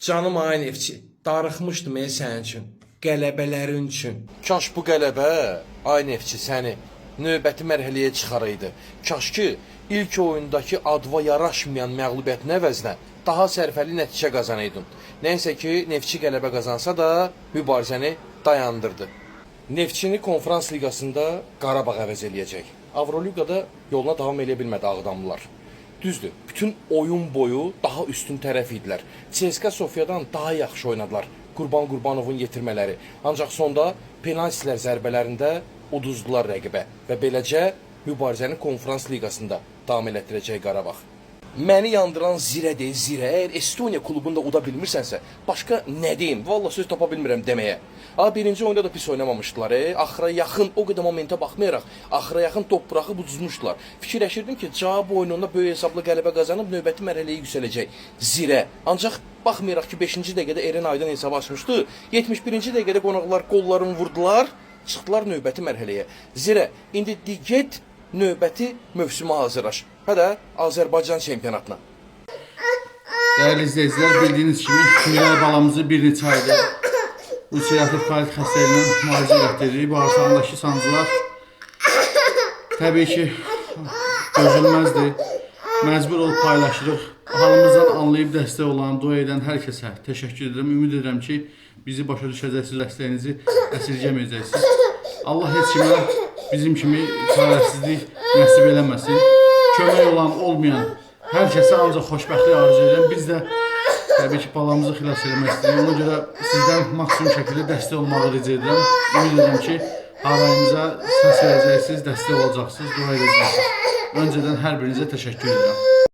Canım ay neftçi, darıxmışdım sənin üçün, qələbələrin üçün. Kaş bu qələbə, ay neftçi səni növbəti mərhələyə çıxaraydı. Kaş ki, ilk oyundakı adva yaraşmayan məğlubiyyətin əvəzinə daha sərfəli nəticə qazanaydın. Nəysə ki, neftçi qələbə qazansa da mübarizəni dayandırdı. Neftçini konferans liqasında Qarabağ əvəz eləyəcək. Avroliqada yoluna davam eləyə bilmədi Ağdamlılar. Düzdür, bütün oyun boyu daha üstün tərəf idilər. CSKA Sofiyadan daha yaxşı oynadılar Qurban Qurbanovun yetirmələri. Ancaq sonda penaltilər zərbələrində uduzdular rəqibə və beləcə mübarizəni konferans liqasında davam elətdirəcək Qarabağ. Məni yandıran zirədir, zirə. Əgər Estoniya klubunda uda bilmirsənsə, başqa nə deyim? Vallahi söz tapa bilmirəm deməyə. Birinci oyunda da pis oynamamışdılar. Axıra yaxın, o qədər momentə baxmayaraq, axıra yaxın top buraxıb uduzmuşdular. Fikirləşirdim ki, cavab oyununda böyük hesablı qələbə qazanıb növbəti mərhələyə yüksələcək zirə. Ancaq baxmayaraq ki, 5-ci dəqiqədə Eren Aydın hesabı açmışdı. 71-ci dəqiqədə qonaqlar qollarını vurdular, çıxdılar növbəti mərhələyə. Zirə, indi get növbəti mövsümə hazırlaş. Hədə Azərbaycan çempionatına. Değerli izleyiciler, bildiğiniz kimi Miray balamızı bir neçə aydır ulserativ kolit xəstəliyindən müalicə etdiririk. Bağırsağındakı sancılar təbii ki dözülməzdir. Məcbur olub paylaşırıq. Halımızdan anlayıb dəstək olan, dua edən hər kəsə təşəkkür edirəm. Ümid edirəm ki, bizi başa düşəcəksiniz, dəstəyinizi əsirgəməyəcəksiniz. Allah heç kimə bizim kimi çarəsizlik nəsib eləməsin. Kömək olan, olmayan hər kəsə ancaq xoşbəxtlik arzu edirəm. Biz də təbii ki, balamızı xilas eləmək istəyirik. Ona görə sizdən maksimum şəkildə dəstək olmağı rica edirəm. Ümid edirəm ki, harayımıza səs verəcəksiniz, dəstək olacaqsınız, dua edəcəksiniz. Öncədən hər birinizə təşəkkür edirəm.